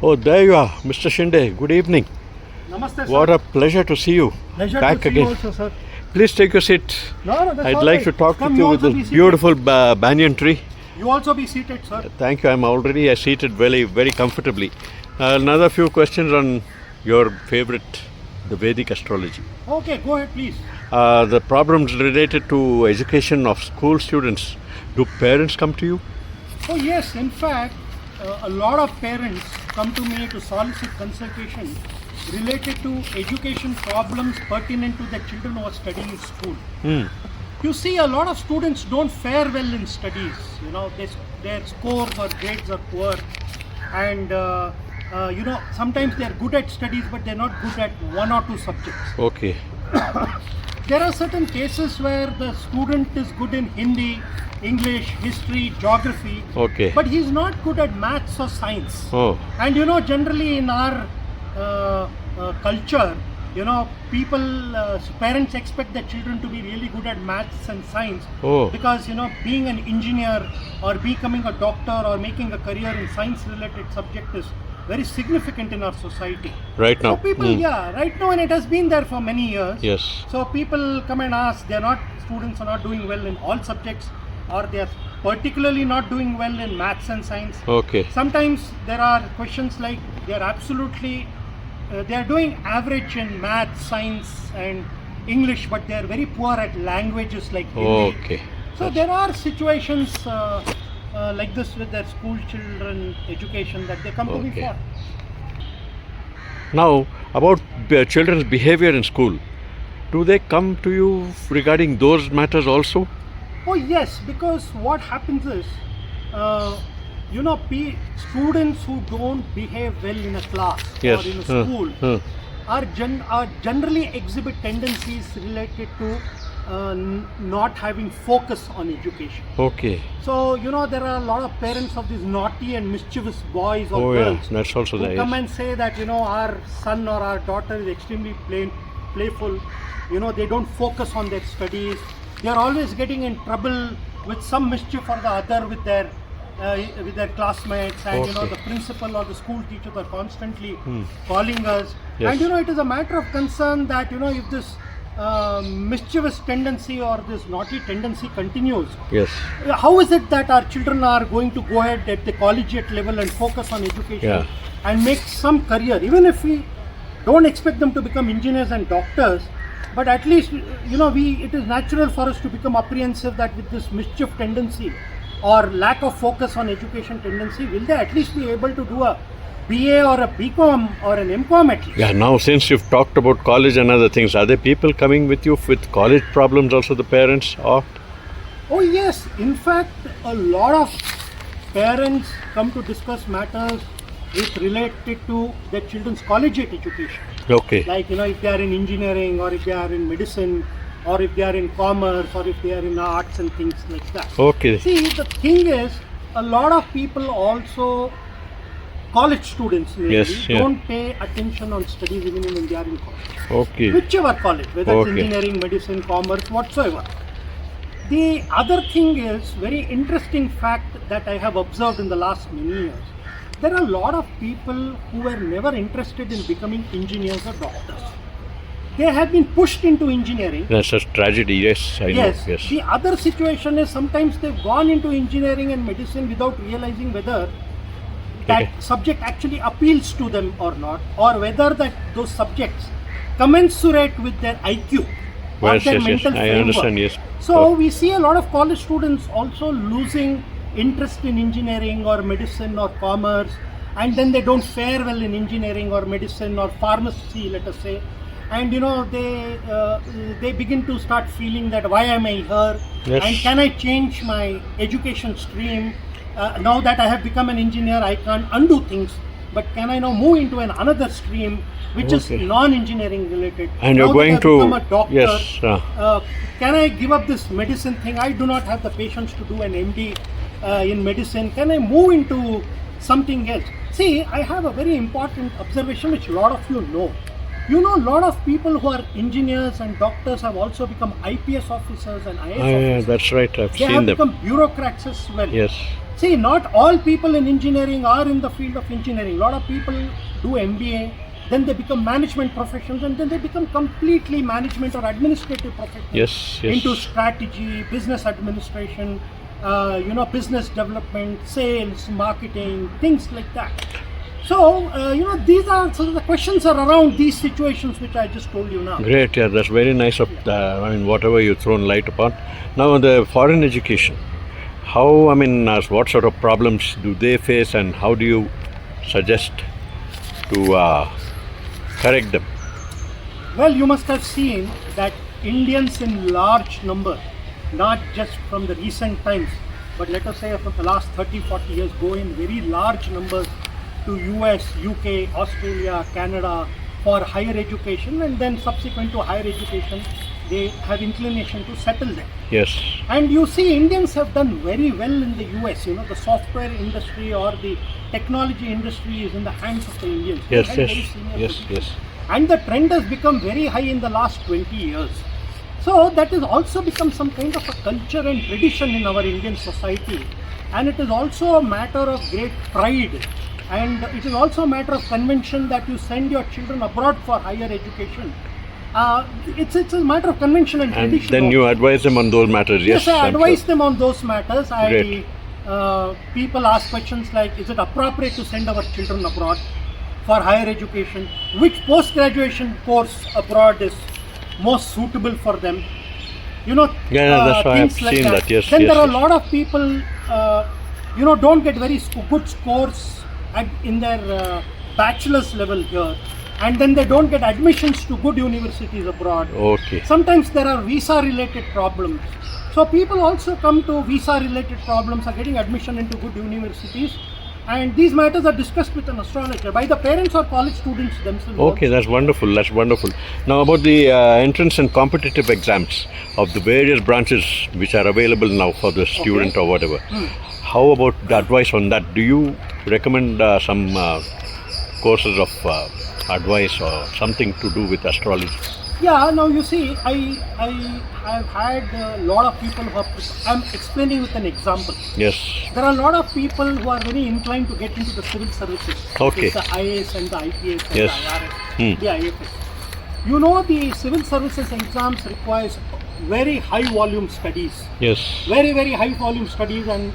Oh, there you are, Mr. Shinde. Good evening. Namaste, sir. What a pleasure to see you. Pleasure back to see again. you also, sir. Please take a seat. No, that's I'd all like right. to talk Come, with you with also be this seated. beautiful banyan tree. You also be seated, sir. Thank you. I'm already seated very comfortably. Another few questions on your favorite, the Vedic astrology. Okay, go ahead, please. The problems related to education of school students. Do parents come to you? Oh, yes. In fact, a lot of parents come to me to solicit consultation related to education problems pertinent to the children who are studying in school. You see, a lot of students don't fare well in studies. You know, their scores or grades are poor, and sometimes they're good at studies, but they're not good at one or two subjects. Okay. There are certain cases where the student is good in Hindi, English, history, geography, Okay. but he's not good at maths or science. Oh. And generally in our culture, parents expect their children to be really good at maths and science. Oh. Because being an engineer or becoming a doctor or making a career in science related subject is very significant in our society. Right now. So people, right now, and it has been there for many years. Yes. So people come and ask, students are not doing well in all subjects, or they are particularly not doing well in maths and science. Okay. Sometimes there are questions like they are doing average in maths, science and English, but they are very poor at languages like Hindi. Okay. So there are situations like this with their school children education that they come to me Okay. for. Now, about children's behavior in school. Do they come to you regarding those matters also? Oh yes, because what happens is, students who don't behave well in a class Yes. or in a school are generally exhibit tendencies related to not having focus on education. Okay. So there are a lot of parents of these naughty and mischievous boys or Oh girls yeah, that's also who there. come Yes. and say that our son or our daughter is extremely playful. They don't focus on their studies. They are always getting in trouble with some mischief or the other with their classmates, and Okay. the principal or the school teachers are constantly calling us. Yes. And it is a matter of concern that if this mischievous tendency or this naughty tendency continues, Yes. how is it that our children are going to go ahead at the collegiate level and focus on education and make some career, even if we don't expect them to become engineers and doctors, but at least it is natural for us to become apprehensive that with this mischief tendency or lack of focus on education tendency, will they at least be able to do a BA or a BCom or an MCom at least? Yeah, now since you've talked about college and other things, are there people coming with you with college problems also, the parents? Or? Oh yes, in fact a lot of parents come to discuss matters related to their children's collegiate education. Okay. Like if they are in engineering or if they are in medicine or if they are in commerce or if they are in arts and things like that. Okay. See, the thing is, a lot of people also, college students mainly, Yes, yeah. don't pay attention on studies even when they are in college. Okay. Whichever college, whether Okay. it's engineering, medicine, commerce, whatsoever. The other thing is, very interesting fact that I have observed in the last many years. There are a lot of people who were never interested in becoming engineers or doctors. They have been pushed into engineering. That's a tragedy, yes, I know. Yes. The other situation is sometimes they've gone into engineering and medicine without realizing whether that subject actually appeals to them or not, or whether those subjects commensurate with their IQ or Yes, their yes, mental I framework. understand, yes. So we see a lot of college students also losing interest in engineering or medicine or commerce, and then they don't fare well in engineering or medicine or pharmacy, let us say, and they begin to start feeling that why am I here, Yes. and can I change my education stream? Now that I have become an engineer, I can't undo things, but can I now move into another stream which is Okay. non-engineering related? And Now you're that going I've to... become a doctor, Yes. can I give up this medicine thing? I do not have the patience to do an MD in medicine. Can I move into something else? See, I have a very important observation which a lot of you know. A lot of people who are engineers and doctors have also become IPS officers and IAS officers. That's right, I've They seen have them. become bureaucrats as well. Yes. See, not all people in engineering are in the field of engineering. A lot of people do MBA, then they become management professions, and then they become completely management or administrative professionals. Yes, yes. Into strategy, business administration, business development, sales, marketing, things like that. So, these are so the questions are around these situations which I just told you now. Great, yeah, that's very nice of whatever you've thrown light upon. Now, the foreign education, how, what sort of problems do they face, and how do you suggest to correct them? Well, you must have seen that Indians in large number, not just from the recent times, but let us say from the last 30-40 years, go in very large numbers to US, UK, Australia, Canada for higher education, and then subsequent to higher education, they have inclination to settle there. Yes. And you see, Indians have done very well in the US. The software industry or the technology industry is in the hands of the Indians. Yes, They have yes, very senior yes, positions. yes. And the trend has become very high in the last 20 years. So that has also become some kind of a culture and tradition in our Indian society. And it is also a matter of great pride. And it is also a matter of convention that you send your children abroad for higher education. It's a matter of convention and tradition. And then you advise them on those matters. Yes, I I'm advise sure. them on those matters. Great. People ask questions like, is it appropriate to send our children abroad for higher education? Which post-graduation course abroad is most suitable for them? That's why I've things like seen that. Yes, then yes, there are a yes. lot of people, don't get very good scores in their bachelor's level here, and then they don't get admissions to good universities abroad. Okay. Sometimes there are visa-related problems. So people also come to visa-related problems, are getting admission into good universities, and these matters are discussed with an astrologer by the parents or college students themselves. Okay, that's wonderful. That's wonderful. Now, about the entrance and competitive exams of the various branches which are available now for the student or whatever. How about the advice on that? Do you recommend some courses of advice or something to do with astrology? Yeah, now you see, I have had a lot of people who I'm explaining with an example. Yes. There are a lot of people who are very inclined to get into the civil services. Okay. It's the IAS and the IPS and Yes. the IRS, the IFS. The civil services exams requires very high volume studies. Yes. Very, very high volume studies, and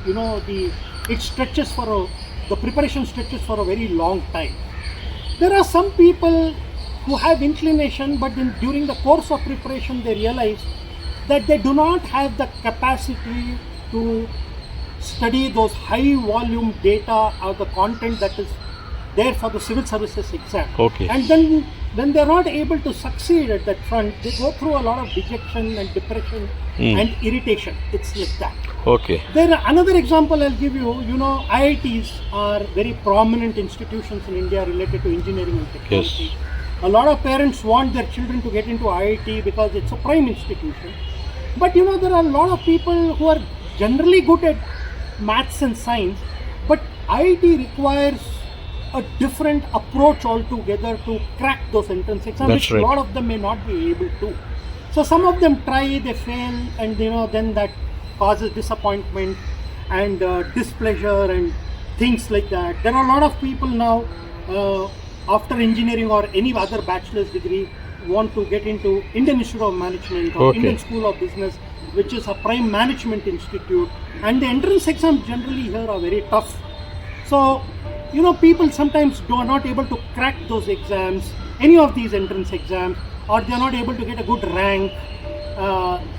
it stretches the preparation stretches for a very long time. There are some people who have inclination, but during the course of preparation they realize that they do not have the capacity to study those high volume data or the content that is there for the civil services exam. Okay. And then when they are not able to succeed at that front, they go through a lot of dejection and depression and irritation. It's like that. Okay. Another example I'll give you, IITs are very prominent institutions in India related to engineering and technology. Yes. A lot of parents want their children to get into IIT because it's a prime institution. But there are a lot of people who are generally good at maths and science, but IIT requires a different approach altogether to crack those entrance exams, That's which right. a lot of them may not be able to. So some of them try, they fail, and then that causes disappointment and displeasure and things like that. There are a lot of people now after engineering or any other bachelor's degree want to get into Indian Institute of Management or Indian School of Business, which is a prime management institute, and the entrance exams generally here are very tough. So people sometimes are not able to crack those exams, any of these entrance exams, or they are not able to get a good rank.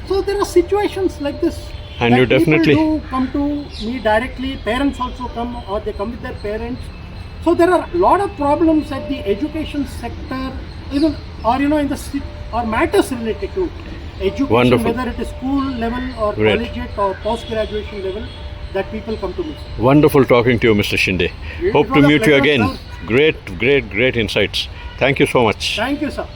So there are situations like this. And you definitely people do come to me directly. Parents also come, or they come with their parents. So there are a lot of problems at the education sector, even or in the or matters related to education, Wonderful. whether it is school level or Great. collegiate or post-graduation level, that people come to me. Wonderful talking to you, Mr. Shinde. It Hope was to a meet you pleasure, again. sir. Great insights. Thank you so much. Thank you, sir.